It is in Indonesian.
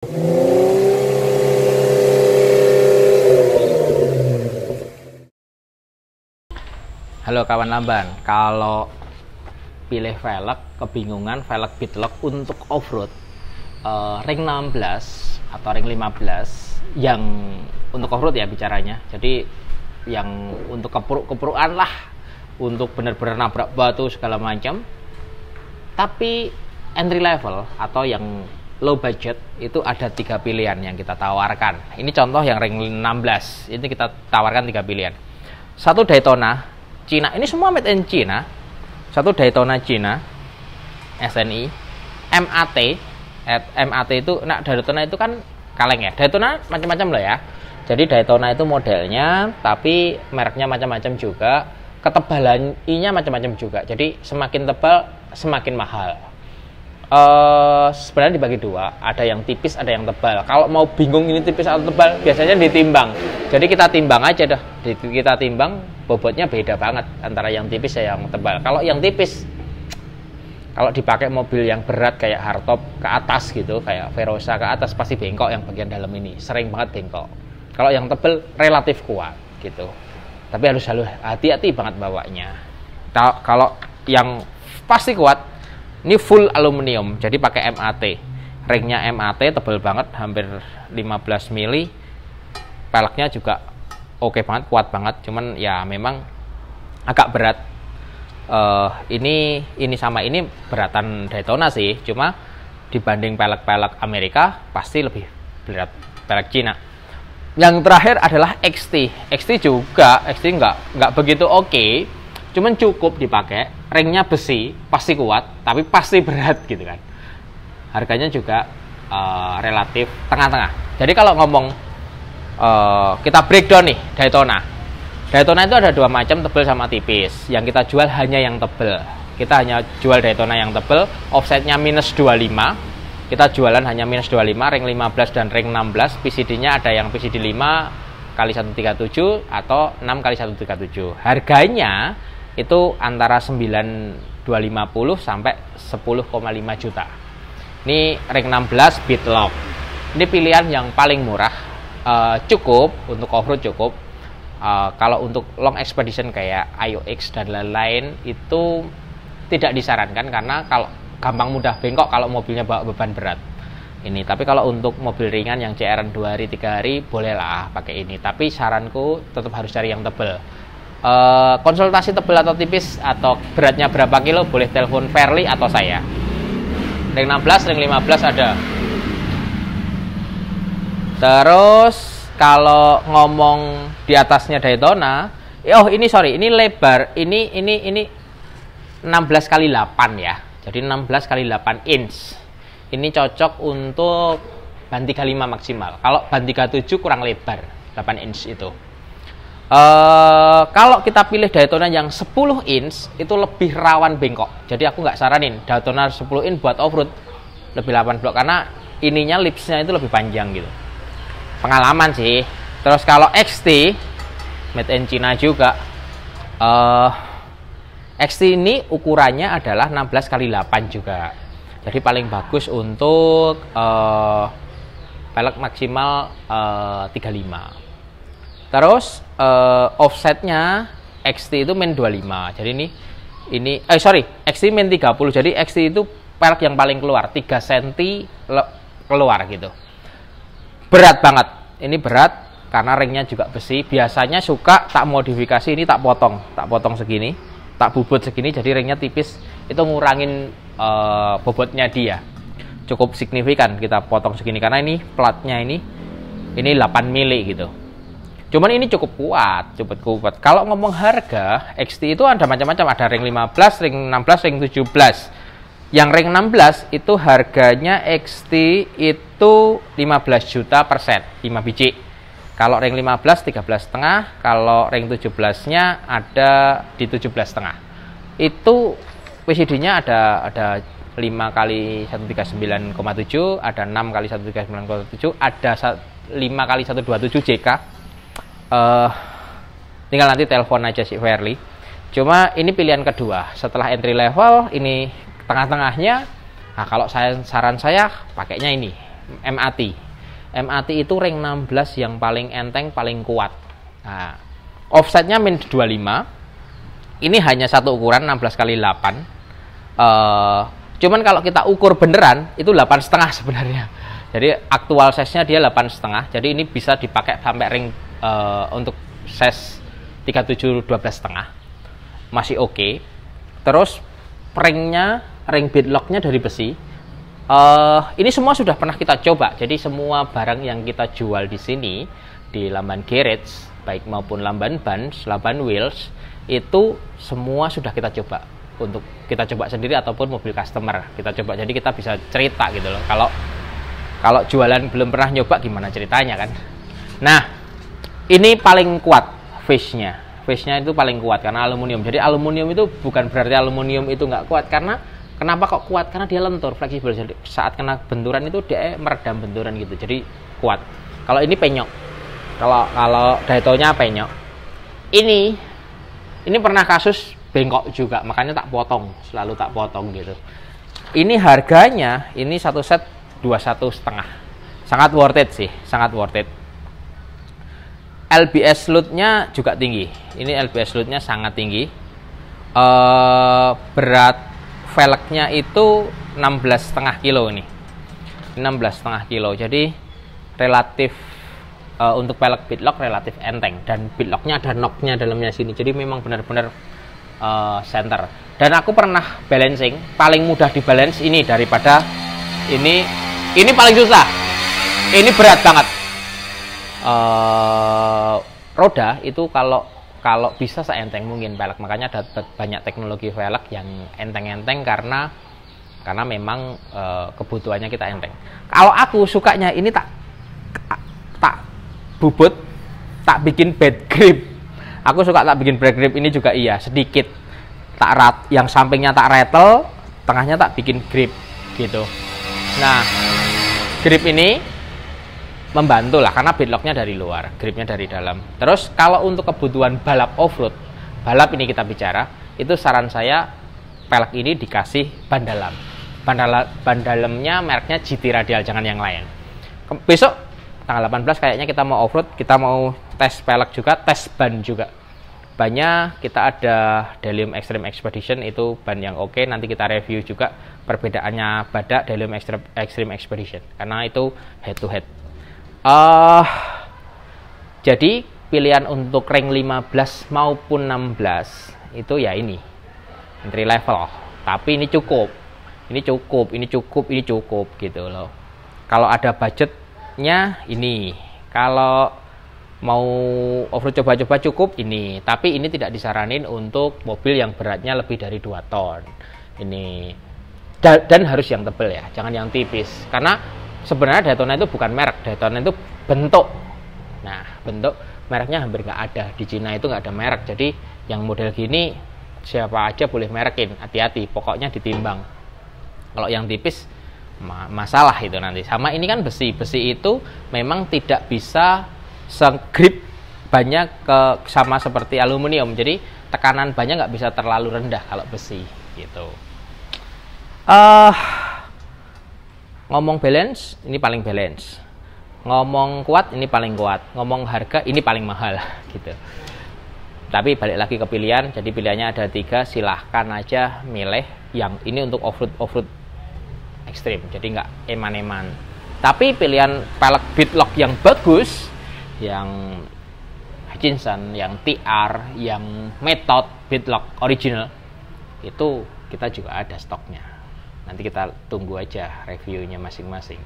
Halo kawan lamban, kalau pilih velg kebingungan velg Bitlock untuk off-road ring 16 atau ring 15 yang untuk off-road ya bicaranya, jadi yang untuk kepruk-keprukan lah, untuk benar-benar nabrak batu segala macam, tapi entry level atau yang low budget itu ada 3 pilihan yang kita tawarkan. Ini contoh yang ring 16, ini kita tawarkan 3 pilihan. Satu Daytona Cina, ini semua made in China. Satu Daytona Cina SNI MAT. MAT itu, nah Daytona itu kan kaleng ya. Daytona macam-macam lah ya. Jadi Daytona itu modelnya, tapi mereknya macam-macam juga. Ketebalan I-nya macam-macam juga. Jadi semakin tebal semakin mahal. Sebenarnya dibagi dua, ada yang tipis, ada yang tebal. Kalau mau bingung ini tipis atau tebal, biasanya ditimbang. Jadi kita timbang aja dah. Kita timbang, bobotnya beda banget antara yang tipis dan yang tebal. Kalau yang tipis, kalau dipakai mobil yang berat kayak hardtop ke atas gitu, kayak Verosa ke atas, pasti bengkok yang bagian dalam ini, sering banget bengkok. Kalau yang tebal relatif kuat gitu. Tapi harus hati-hati banget bawanya. Kalau yang pasti kuat, ini full aluminium, jadi pakai MAT. Ringnya MAT, tebal banget, hampir 15 mili. Peleknya juga oke banget, kuat banget. Cuman ya memang agak berat. Ini sama ini beratan Daytona sih. Cuma dibanding pelek-pelek Amerika pasti lebih berat pelek Cina. Yang terakhir adalah XT. XT nggak begitu oke. Cuman cukup dipakai, ringnya besi, pasti kuat, tapi pasti berat gitu kan. Harganya juga relatif tengah-tengah. Jadi kalau ngomong kita breakdown nih Daytona. Daytona itu ada 2 macam, tebal sama tipis. Yang kita jual hanya yang tebal. Kita hanya jual Daytona yang tebal, offsetnya minus 25. Kita jualan hanya minus 25, ring 15 dan ring 16. PCD-nya ada yang PCD 5 x 137 atau 6 x 137. Harganya itu antara 9.250 sampai 10,5 juta. Ini ring 16 Bitlock. Ini pilihan yang paling murah, cukup untuk off-road cukup. Kalau untuk long expedition kayak IOX dan lain-lain itu tidak disarankan karena kalau gampang mudah bengkok kalau mobilnya bawa beban berat. Ini, tapi kalau untuk mobil ringan yang CR 2 hari 3 hari bolehlah pakai ini. Tapi saranku tetap harus cari yang tebal. Konsultasi tebal atau tipis atau beratnya berapa kilo boleh telepon Fairly atau saya. Ring 16, ring 15 ada. Terus kalau ngomong di atasnya Daytona, ini lebar, ini 16 kali 8 ya. Jadi 16 kali 8 inch. Ini cocok untuk ban 35 maksimal. Kalau ban 37 kurang lebar, 8 inch itu. Kalau kita pilih Daytona yang 10 inch itu lebih rawan bengkok. Jadi aku nggak saranin Daytona 10 inch buat off-road, lebih 8 blok karena ininya lipsnya itu lebih panjang gitu. Pengalaman sih. Terus kalau XT made in China juga, XT ini ukurannya adalah 16 kali 8 juga. Jadi paling bagus untuk pelek maksimal 35. Terus offsetnya XT itu min 25. Jadi XT min 30. Jadi XT itu pelek yang paling keluar, 3 cm keluar gitu. Berat banget. Ini berat karena ringnya juga besi. Biasanya suka tak modifikasi, ini tak potong segini, tak bubut segini, jadi ringnya tipis. Itu ngurangin bobotnya dia. Cukup signifikan kita potong segini karena ini platnya ini 8 mili gitu. Cuman ini cukup kuat. Kalau ngomong harga, XT itu ada macam-macam, ada ring 15, ring 16, ring 17. Yang ring 16 itu harganya XT itu 15 juta per set, 5 biji. Kalau ring 15 13,5, kalau ring 17-nya ada di 17,5. Itu PCD-nya ada 5 kali 139,7, ada 6 kali 139,7, ada 5 kali 127 JK. Tinggal nanti telepon aja si Fairly. Cuma ini pilihan kedua setelah entry level, ini tengah-tengahnya. Nah, kalau saran saya pakainya ini MAT. MAT itu ring 16 yang paling enteng, paling kuat. Nah, offsetnya min 25. Ini hanya satu ukuran 16 kali 8. Cuman kalau kita ukur beneran itu 8,5 sebenarnya. Jadi aktual size-nya dia 8,5. Jadi ini bisa dipakai sampai ring untuk size 37 12,5. Masih oke. Terus ringnya, ring beadlock-nya dari besi. Ini semua sudah pernah kita coba. Jadi semua barang yang kita jual di sini di Lamban Garage, baik maupun Lamban Bans, Lamban Wheels, itu semua sudah kita coba. Untuk kita coba sendiri ataupun mobil customer kita coba. Jadi kita bisa cerita gitu loh. Kalau jualan belum pernah nyoba gimana ceritanya kan. Nah, ini paling kuat face-nya. Face-nya itu paling kuat karena aluminium. Jadi aluminium itu bukan berarti aluminium itu nggak kuat, karena kenapa kok kuat? Karena dia lentur, fleksibel. Jadi saat kena benturan itu dia meredam benturan gitu. Jadi kuat. Kalau ini penyok. Kalau Daytona penyok. Ini pernah kasus bengkok juga, makanya tak potong, selalu tak potong gitu. Ini harganya ini satu set 21,5. Sangat worth it sih, sangat worth it. LBS load-nya juga tinggi. Ini LBS load-nya sangat tinggi. Berat velgnya itu 16,5 kilo ini. 16,5 kilo. Jadi relatif untuk velg beadlock relatif enteng, dan beadlocknya ada knock-nya dalamnya sini. Jadi memang benar-benar center. Dan aku pernah balancing, paling mudah di balance ini daripada ini paling susah. Ini berat banget. Roda itu kalau bisa seenteng mungkin velg, makanya ada banyak teknologi velg yang enteng-enteng karena memang kebutuhannya kita enteng. Kalau aku sukanya ini tak bubut, tak bikin bad grip. Aku suka tak bikin bad grip ini juga iya, sedikit tak yang sampingnya tak rattle, tengahnya tak bikin grip gitu. Nah, grip ini membantu lah karena beadlocknya dari luar, gripnya dari dalam. Terus kalau untuk kebutuhan balap off-road, balap ini kita bicara, itu saran saya velg ini dikasih ban dalam. Ban dalamnya mereknya GT Radial, jangan yang lain. Besok tanggal 18 kayaknya kita mau off-road, kita mau tes velg juga, tes ban juga. Bannya kita ada Delium Extreme Expedition, itu ban yang oke, nanti kita review juga perbedaannya badak Delium Extreme Expedition karena itu head to head. Jadi pilihan untuk ring 15 maupun 16 itu ya ini entry level, tapi ini cukup gitu loh. Kalau ada budgetnya ini, kalau mau off-road coba-coba cukup ini, tapi ini tidak disaranin untuk mobil yang beratnya lebih dari 2 ton ini, dan harus yang tebal ya, jangan yang tipis, karena sebenarnya Daytona itu bukan merek, Daytona itu bentuk. Nah, bentuk mereknya hampir nggak ada di Cina, itu nggak ada merek. Jadi yang model gini siapa aja boleh merekin, hati-hati, pokoknya ditimbang. Kalau yang tipis masalah itu nanti. Sama ini kan besi itu memang tidak bisa segrip banyak sama seperti aluminium. Jadi tekanan banyak nggak bisa terlalu rendah kalau besi gitu. Ngomong balance, ini paling balance. Ngomong kuat, ini paling kuat. Ngomong harga, ini paling mahal gitu. Tapi balik lagi ke pilihan, jadi pilihannya ada 3, silahkan aja milih yang ini untuk off-road ekstrim, jadi nggak eman-eman. Tapi pilihan velg beadlock yang bagus, yang Hutchinson, yang TR, yang Method beadlock original, itu kita juga ada stoknya. Nanti kita tunggu aja reviewnya masing-masing.